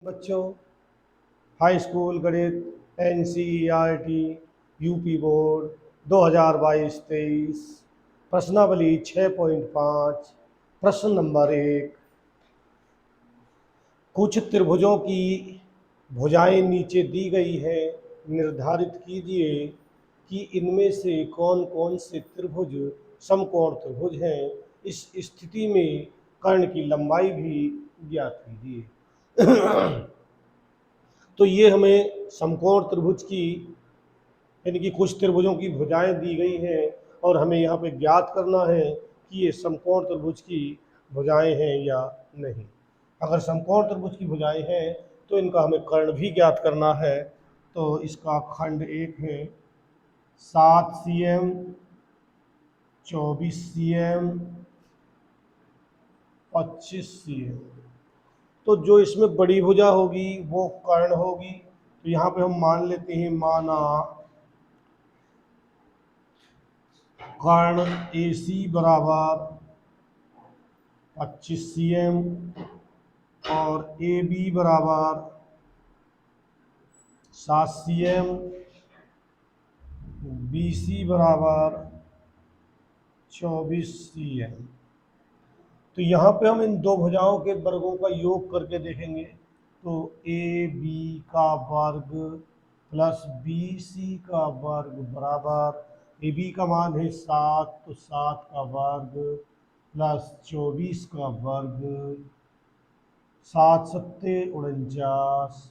बच्चों, high school गणित NCERT UP board 2022-23 प्रश्नावली 6.5 प्रश्न नंबर 1। कुछ त्रिभुजों की भुजाएं नीचे दी गई हैं। निर्धारित कीजिए कि इनमें से कौन कौन से त्रिभुज समकोण त्रिभुज हैं। इस स्थिति में कर्ण की लंबाई भी ज्ञात कीजिए। तो ये हमें समकोण त्रिभुज की यानी कि कुछ त्रिभुजों की भुजाएं दी गई हैं और हमें यहाँ पे ज्ञात करना है कि ये समकोण त्रिभुज की भुजाएं हैं या नहीं। अगर समकोण त्रिभुज की भुजाएं हैं तो इनका हमें कर्ण भी ज्ञात करना है। तो इसका खंड एक है 7 cm, 24 cm, 25 cm। तो जो इसमें बड़ी भुजा होगी वो कर्ण होगी। तो यहाँ पे हम मान लेते हैं, माना कर्ण AC बराबर 25 cm और AB बराबर 7 cm, BC बराबर 24 cm। तो यहाँ पे हम इन दो भुजाओं के वर्गों का योग करके देखेंगे। तो AB का वर्ग प्लस BC का वर्ग बराबर, AB का मान है 7, तो 7 का वर्ग प्लस 24 का वर्ग, 7 सत्ते 49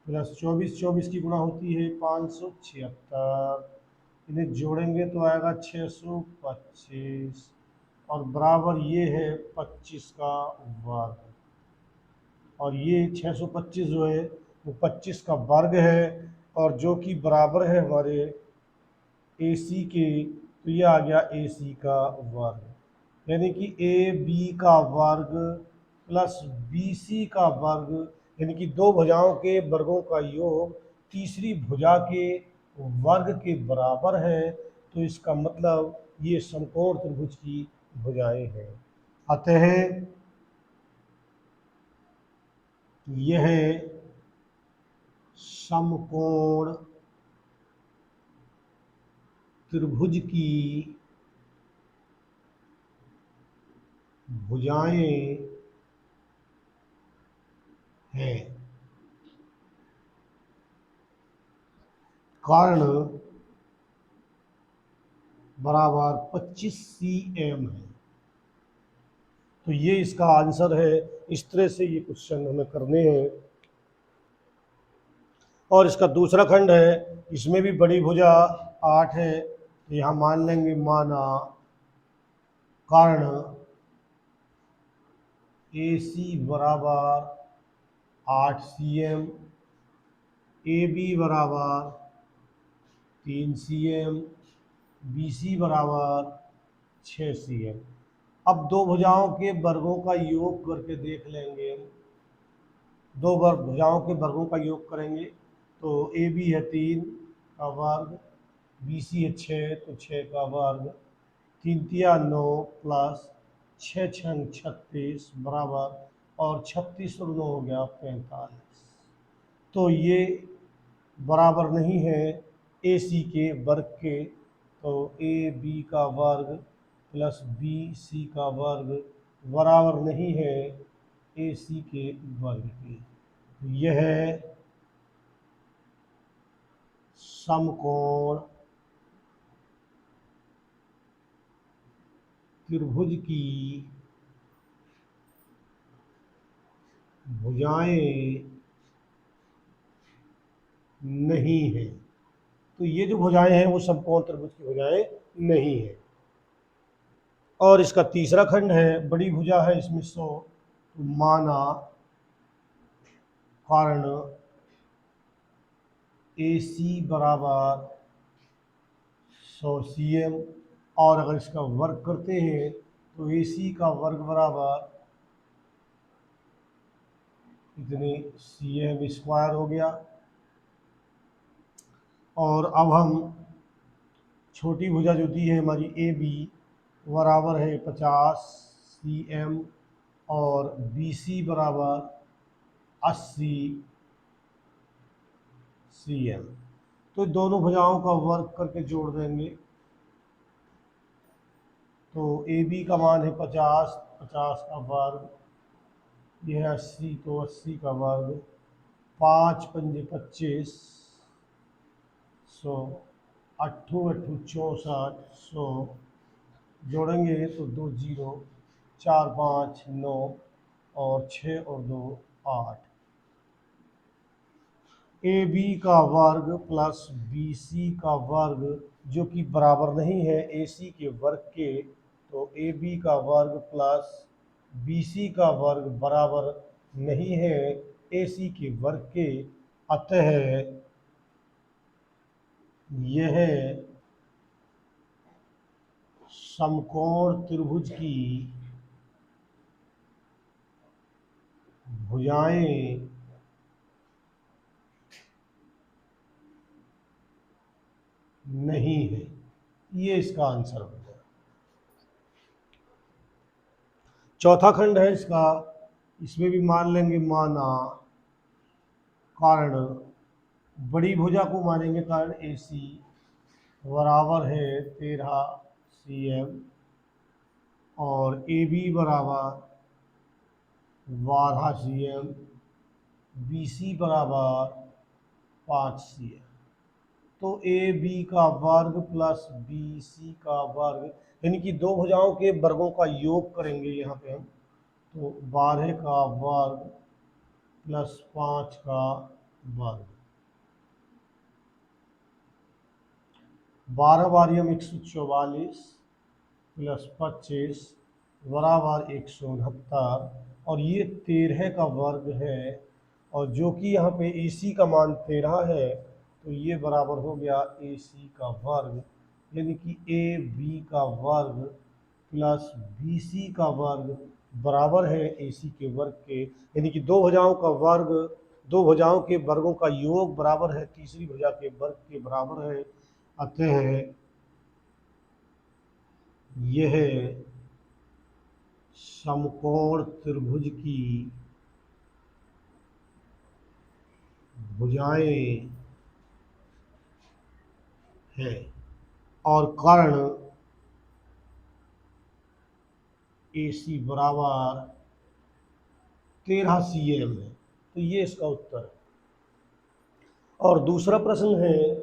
प्लस 24, 24 की गुणा होती है 576। इन्हें जोड़ेंगे तो आएगा 625 और बराबर ये है 25 का वर्ग। और ये 625 जो है वो 25 का वर्ग है और जो कि बराबर है हमारे AC के। तो ये आ गया AC का वर्ग, यानी कि AB का वर्ग प्लस BC का वर्ग, यानी कि दो भुजाओं के वर्गों का योग तीसरी भुजा के वर्ग के बराबर है। तो इसका मतलब ये समकोण त्रिभुज की भुजाएं हैं। अतः यह समकोण त्रिभुज की भुजाएं हैं। कर्ण बराबर 25 cm है। तो ये इसका आंसर है। इस तरह से ये क्वेश्चन हमें करने हैं। और इसका दूसरा खंड है, इसमें भी बड़ी भुजा 8 है। तो यहाँ मान लेंगे, माना कर्ण AC बराबर 8 cm, AB बराबर 3 cm, BC बराबर 6 cm। अब दो भुजाओं के वर्गों का योग करके देख लेंगे। दो भुजाओं के वर्गों का योग करेंगे तो AB है 3 का वर्ग, BC है 6, तो 6 का वर्ग, 3 तिया 9 प्लस 6 छंग 36 बराबर, और 36 और 9 हो गया 45। तो ये बराबर नहीं है AC के वर्ग के। तो AB का वर्ग प्लस BC का वर्ग बराबर नहीं है AC के वर्ग के। यह समकोण त्रिभुज की भुजाएं नहीं है। तो ये जो भुजाएं हैं वो समकोण त्रिभुज की भुजाएं नहीं है। और इसका तीसरा खंड है, बड़ी भुजा है इसमें 100। तो माना कर्ण AC बराबर 100 cm, और अगर इसका वर्ग करते हैं तो AC का वर्ग बराबर इतने cm स्क्वायर हो गया। और अब हम छोटी भुजा जो दी है हमारी AB बराबर है 50 cm और BC बराबर 80 cm। तो दोनों भुजाओं का वर्ग करके जोड़ देंगे। तो ए बी का मान है 50, 50 का वर्ग, यह 80 तो 80 का वर्ग, 5 पंजे 25, 100, 8 8 64, 100 जोड़ेंगे तो 2 जीरो, 4 5 9 और 6 और 2 8। ए बी का वर्ग प्लस बी सी का वर्ग जो कि बराबर नहीं है ए सी के वर्ग के, तो ए बी का वर्ग प्लस बी सी का वर्ग बराबर नहीं है ए सी के वर्ग के। अतः यह समकोण त्रिभुज की भुजाएं नहीं है। ये इसका आंसर हो गया। चौथा खंड है इसका, इसमें भी मान लेंगे माना कारण, बड़ी भुजा को मानेंगे कारण ए सी बराबर है 13 cm और ए बी बराबर 12 cm, बी सी बराबर 5 cm। तो ए बी का वर्ग प्लस बी सी का वर्ग, यानी कि दो भुजाओं के वर्गों का योग करेंगे यहाँ पे हम। तो 12 का वर्ग प्लस 5 का वर्ग, 12 बारियम 144 प्लस 25 बराबर 169, और ये 13 का वर्ग है, और जो कि यहाँ पे ए सी का मान 13 है, तो ये बराबर हो गया ए सी का वर्ग, यानी कि ए बी का वर्ग प्लस बी सी का वर्ग बराबर है ए सी के वर्ग के, यानी कि दो भुजाओं का वर्ग, दो भुजाओं के वर्गों का योग बराबर है तीसरी भुजा के वर्ग के बराबर है। अतः यह समकोण त्रिभुज की भुजाएं है और कर्ण ए सी बराबर 13 cm है। तो ये इसका उत्तर है। और दूसरा प्रश्न है,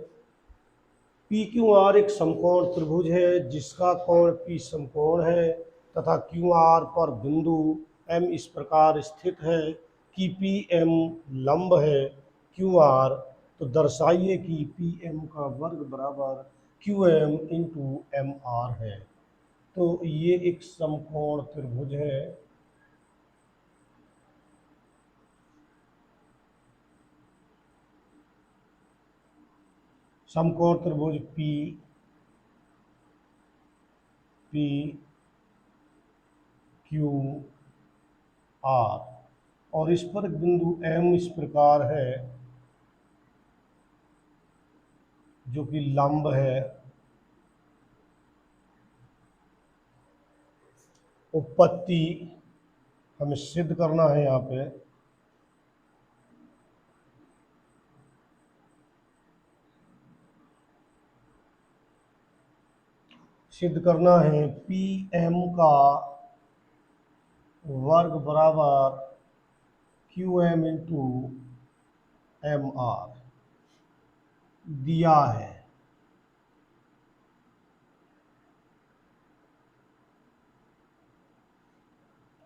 पी क्यू आर एक समकोण त्रिभुज है जिसका कोण पी समकोण है तथा क्यू आर पर बिंदु एम इस प्रकार स्थित है कि पी एम लंब है क्यू आर, तो दर्शाइए कि पी एम का वर्ग बराबर Q M into M R है। तो ये एक समकोण त्रिभुज है। समकोण त्रिभुज पी पी क्यू आर, और इस पर बिंदु एम इस प्रकार है जो कि लंब है। उत्पत्ति हमें सिद्ध करना है यहाँ पे। सिद्ध करना है पी एम का वर्ग बराबर Q M into M R दिया है।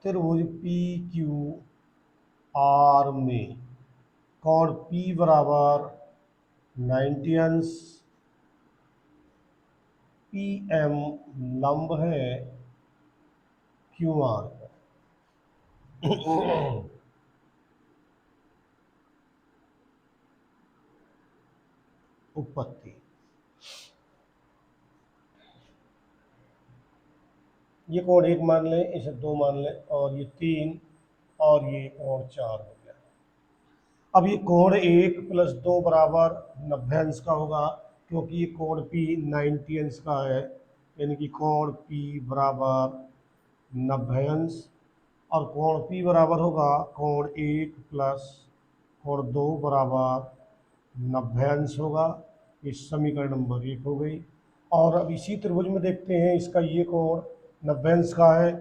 त्रिभुज पी क्यू आर में कोण पी बराबर 90 अंश, पी एम लंब है क्यू आर पर। उत्पत्ति, ये कोण 1 मान लें, इसे 2 मान लें, और ये 3, और ये कोण 4 हो गया। अब ये कोण 1 प्लस 2 बराबर 90 अंश का होगा, क्योंकि ये कोण P 90 अंश का है, यानी कि कोण P बराबर 90 अंश। और कोण P बराबर होगा कोण 1 प्लस कोण 2 बराबर 90 अंश होगा। इस समीकरण नंबर 1 हो गई। और अब इसी त्रिभुज में देखते हैं, इसका ये कोण 90 अंश का है,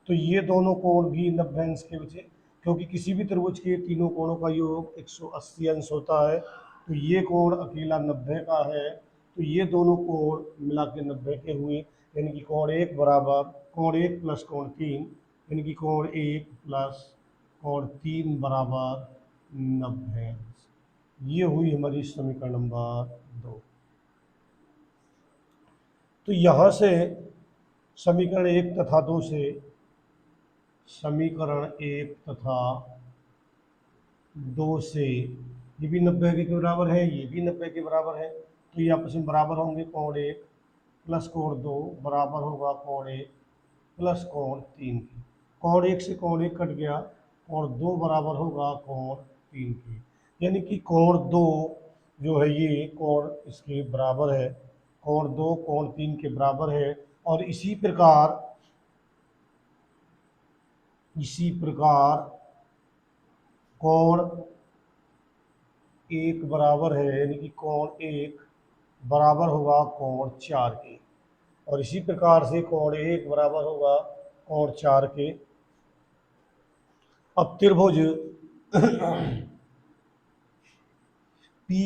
तो ये दोनों कोण भी 90 अंश के बचे, क्योंकि किसी भी त्रिभुज के तीनों कोणों का योग 180 अंश होता है। तो ये कोण अकेला 90 का है, तो ये दोनों कोण मिला के 90 के हुए, यानी कि कोण 1 बराबर कोण 1 प्लस कोण 3, यानी कि कोण 1 प्लस कोण 3 बराबर 90 अंश। ये हुई हमारी समीकरण नंबर 2। तो यहाँ से समीकरण 1 तथा 2 से समीकरण 1 तथा 2 से ये भी 90 के बराबर है, ये भी 90 के बराबर है, तो ये आपस में बराबर होंगे। कोण 1 प्लस कोण 2 बराबर होगा कोण 1 प्लस कोण 3 की। कोण 1 से कोण 1 कट गया, कोण 2 बराबर होगा कोण 3 की, यानी कि कोण 2 जो है ये कोण इसके बराबर है, कोण 2 कोण 3 के बराबर है। और इसी प्रकार कोण 1 बराबर है, यानी कि कोण 1 बराबर होगा कोण 4 के, और इसी प्रकार से कोण 1 बराबर होगा कोण 4 के। अब त्रिभुज पी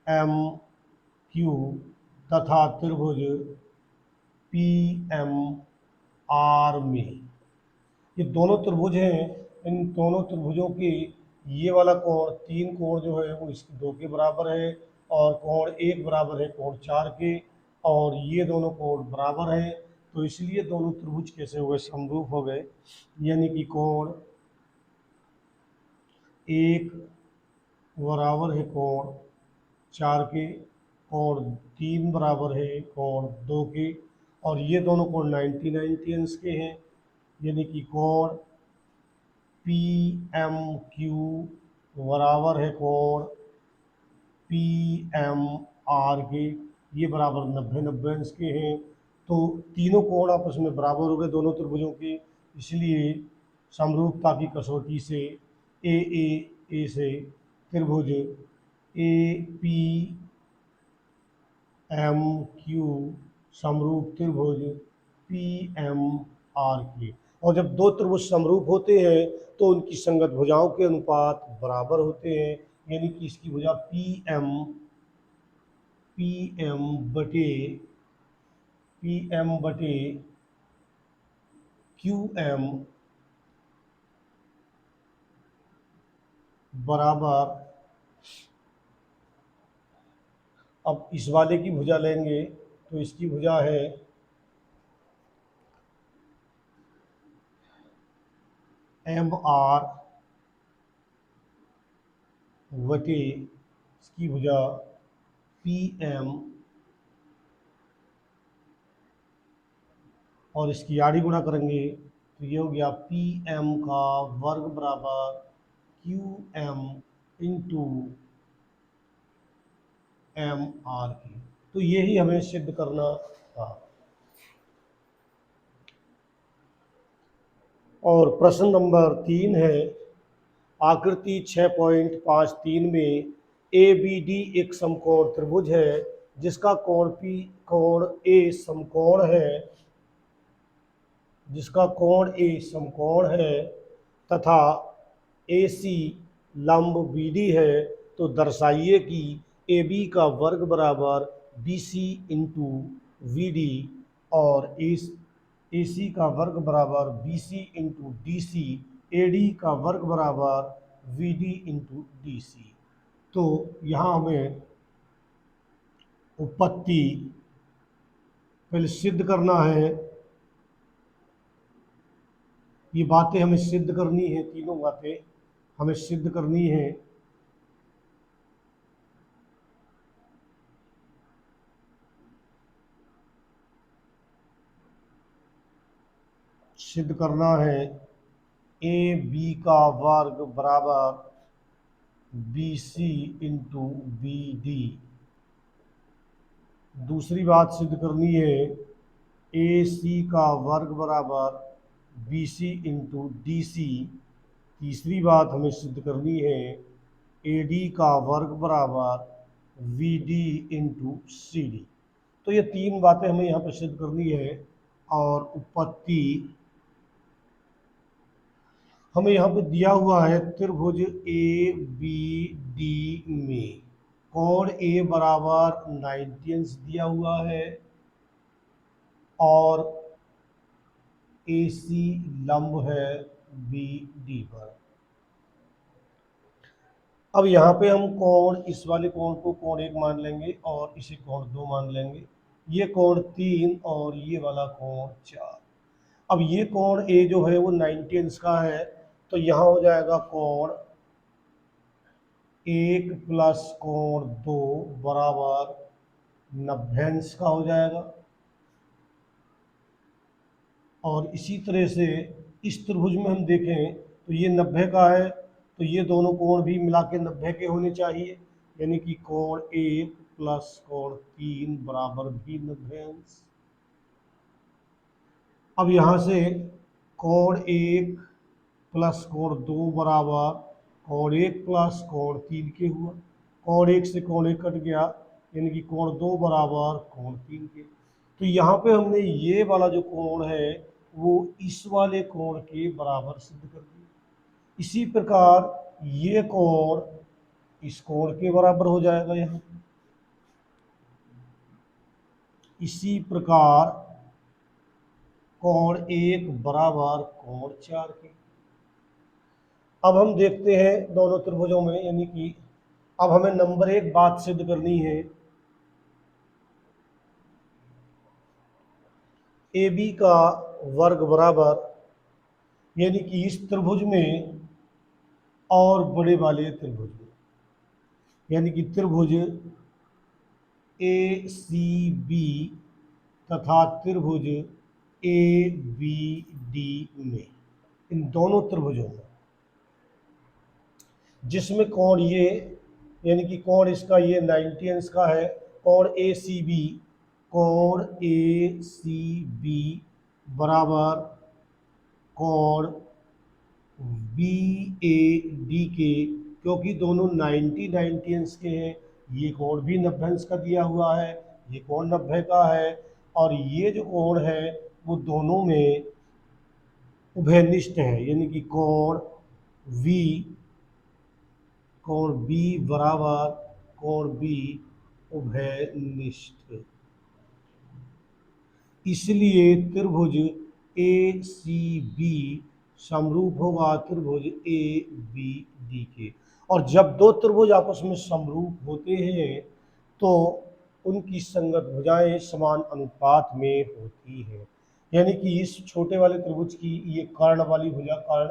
एम क्यू तथा त्रिभुज पी एम आर में, ये दोनों त्रिभुज हैं। इन दोनों त्रिभुजों के ये वाला कोण 3 कोण जो है वो इस 2 के बराबर है, और कोण 1 बराबर है कोण 4 के, और ये दोनों कोण बराबर हैं। तो इसलिए दोनों त्रिभुज कैसे हो गए, समरूप हो गए, यानी कि कोण 1 बराबर है कोण 4 के, कोण 3 बराबर है कोण 2 के, और ये दोनों कोण 90 अंश के हैं, यानी कि कोण पी एम क्यू बराबर है कोण पी एम आर के, ये बराबर 90 अंश के हैं। तो तीनों कोण आपस में बराबर हो गए दोनों त्रिभुजों के, इसलिए समरूपता की कसौटी से ए से त्रिभुज ए पी एम क्यू समरूप त्रिभुज पी एम आर के। और जब दो त्रिभुज समरूप होते हैं तो उनकी संगत भुजाओं के अनुपात बराबर होते हैं, यानी कि इसकी भुजा पी एम बटे क्यू एम बराबर, अब इस वाले की भुजा लेंगे तो इसकी भुजा है एम आर बटे इसकी भुजा पी एम, और इसकी आड़ी गुणा करेंगे तो ये हो गया पी एम का वर्ग बराबर Q M into M R की। तो यही हमें सिद्ध करना था। और प्रश्न नंबर 3 है, आकृति 6.53 में ए बी डी एक समकोण त्रिभुज है जिसका कोण ए समकोण है, जिसका कोण ए समकोण है तथा ए सी लंब बी डी है, तो दर्शाइए कि ए बी का वर्ग बराबर B C into B D और ए सी का वर्ग बराबर B C into D C, A D का वर्ग बराबर B D into D C. तो यहाँ हमें उत्पत्ति पहले सिद्ध करना है, ये बातें हमें सिद्ध करनी है, तीनों बातें हमें सिद्ध करनी है। सिद्ध करना है ए बी का वर्ग बराबर B C into B D. दूसरी बात सिद्ध करनी है ए सी का वर्ग बराबर B C into D C. तीसरी बात हमें सिद्ध करनी है ए डी का वर्ग बराबर B D into C D. तो ये तीन बातें हमें यहाँ पर सिद्ध करनी है। और उत्पत्ति हमें यहाँ पे दिया हुआ है त्रिभुज ए बी डी में कोण ए बराबर 90 अंश दिया हुआ है और ए सी लंब है बी डी पर। अब यहाँ पे हम कोण, इस वाले कोण को कोण 1 मान लेंगे और इसे कोण 2 मान लेंगे, ये कोण 3 और ये वाला कोण 4। अब ये कोण ए जो है वो 90 अंश का है, तो यहाँ हो जाएगा कोण 1 प्लस कोण 2 बराबर 90 अंश का हो जाएगा। और इसी तरह से इस त्रिभुज में हम देखें तो ये 90 का है, तो ये दोनों कोण भी मिला के 90 के होने चाहिए, यानी कि कोण 1 प्लस कोण 3 बराबर भी 90 अंश। अब यहाँ से कोण 1 प्लस कोण 2 बराबर कोण 1 प्लस कोण 3 के हुआ। कोण 1 से कोण 1 कट गया, यानी कि कोण 2 बराबर कोण 3 के। तो यहाँ पे हमने ये वाला जो कोण है वो इस वाले कोण के बराबर सिद्ध कर दिया। इसी प्रकार ये कोण इस कोण के बराबर हो जाएगा यहाँ। इसी प्रकार कोण 1 बराबर कोण 4 के। अब हम देखते हैं दोनों त्रिभुजों में, यानी कि अब हमें नंबर 1 बात सिद्ध करनी है, ए बी का वर्ग बराबर, यानी कि इस त्रिभुज में और बड़े वाले त्रिभुज में, यानी कि त्रिभुज ए सी बी तथा त्रिभुज ए बी डी में, इन दोनों त्रिभुजों में जिसमें कोण ये, यानी कि कोण इसका ये 90 अंश का है, कोण ए सी बी, कोण ए सी बी बराबर कोण बी ए डी के, क्योंकि दोनों 90 अंश के हैं। ये कोण भी 90 अंश का दिया हुआ है, ये कोण 90 का है, और ये जो कोण है वो दोनों में उभयनिष्ठ है, यानी कि कोण बी बराबर कोण बी उभयनिष्ठ। इसलिए त्रिभुज ए सी बी समरूप होगा त्रिभुज ए बी डी के। और जब दो त्रिभुज आपस में समरूप होते हैं तो उनकी संगत भुजाएं समान अनुपात में होती हैं, यानी कि इस छोटे वाले त्रिभुज की ये कर्ण वाली भुजा, कर्ण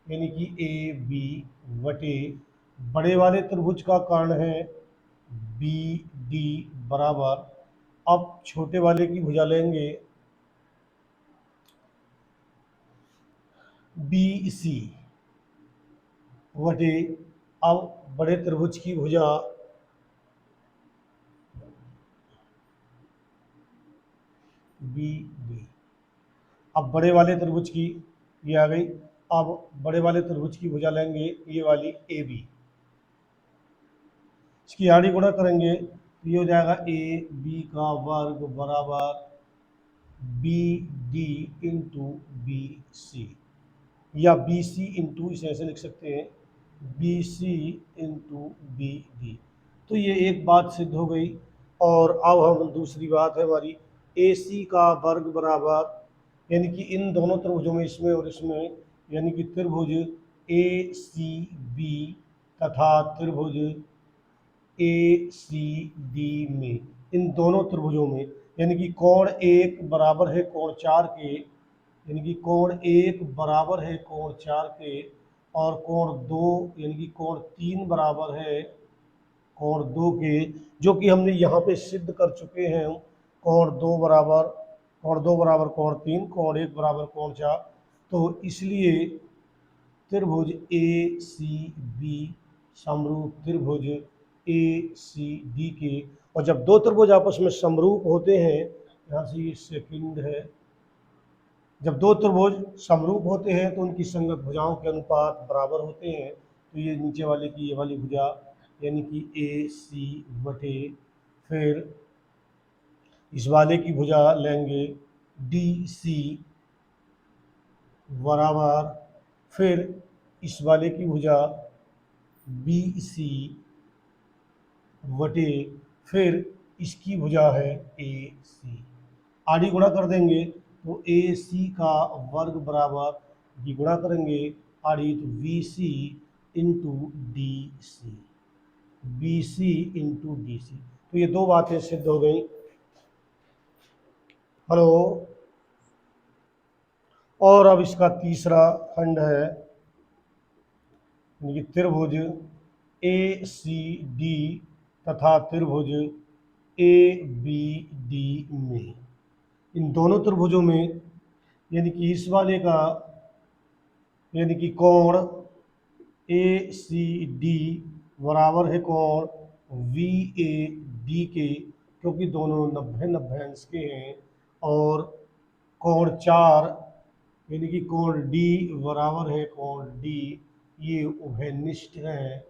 यानी कि ए बी वटे बड़े वाले त्रिभुज का कर्ण है बी डी बराबर, अब छोटे वाले की भुजा लेंगे बी सी वटे अब बड़े त्रिभुज की भुजा बी डी। अब बड़े वाले त्रिभुज की ये आ गई, अब बड़े वाले त्रिभुज की भुजा लेंगे ये वाली ए बी, इसकी आड़ी गुणा करेंगे तो ये हो जाएगा ए बी का वर्ग बराबर B D into B C, या बी सी इंटू, इसे ऐसे लिख सकते हैं B C into B D. तो ये एक बात सिद्ध हो गई। और अब हम दूसरी बात है हमारी, ए सी का वर्ग बराबर, यानी कि इन दोनों त्रिभुजों में, इसमें और इसमें, यानी कि त्रिभुज ए सी बी तथा त्रिभुज ए सी डी में, इन दोनों त्रिभुजों में, यानी कि कोण 1 बराबर है कोण 4 के, यानी कि कोण 1 बराबर है कोण 4 के, और कोण 2 यानी कि कोण 3 बराबर है कोण 2 के, जो कि हमने यहाँ पे सिद्ध कर चुके हैं। कोण 2 बराबर कोण 3, कोण 1 बराबर कोण 4। तो इसलिए त्रिभुज ए सी बी समरूप त्रिभुज ए सी डी के। और जब दो त्रिभुज आपस में समरूप होते हैं यहाँ से ये सेकंड है। जब दो त्रिभुज समरूप होते हैं तो उनकी संगत भुजाओं के अनुपात बराबर होते हैं। तो ये नीचे वाले की ये वाली भुजा यानी कि ए सी बटे, फिर इस वाले की भुजा लेंगे डी सी बराबर, फिर इस वाले की भुजा बी सी बटे, फिर इसकी भुजा है ए सी। आड़ी गुणा कर देंगे तो ए सी का वर्ग बराबर, ये गुणा करेंगे आड़ी तो B C into D C, B C into D C. तो ये दो बातें सिद्ध हो गई। हेलो। और अब इसका तीसरा खंड है यानी कि त्रिभुज ए सी डी तथा त्रिभुज ए बी डी में, इन दोनों त्रिभुजों में यानी कि इस वाले का यानी कि कोण ए सी डी बराबर है कोण वी ए डी के, क्योंकि दोनों 90-90 अंश के हैं। और कोण 4 यानी कि कोण डी बराबर है कोण डी, ये उभयनिष्ठ हैं,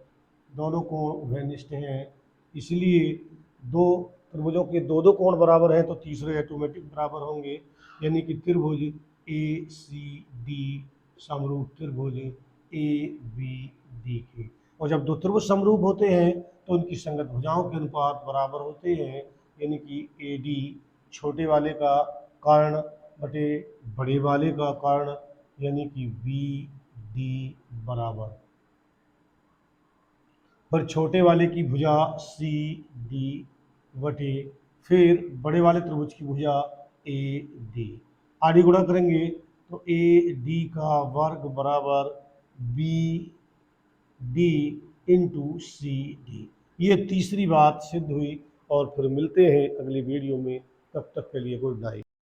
दोनों कोण उभयनिष्ठ हैं। इसलिए दो त्रिभुजों के दो दो कोण बराबर हैं तो तीसरे ऑटोमेटिक बराबर होंगे, यानी कि त्रिभुज ए सी डी समरूप त्रिभुज ए बी डी के। और जब दो त्रिभुज समरूप होते हैं तो उनकी संगत भुजाओं के अनुपात बराबर होते हैं, यानी कि ए डी छोटे वाले का कर्ण बटे बड़े वाले का कर्ण, यानी कि बी डी बराबर, पर छोटे वाले की भुजा सी डी बटे, फिर बड़े वाले त्रिभुज की भुजा ए डी। आड़ी गुणा करेंगे तो ए डी का वर्ग बराबर B D into C D. ये तीसरी बात सिद्ध हुई। और फिर मिलते हैं अगली वीडियो में, तब तक के लिए गुड नाइट।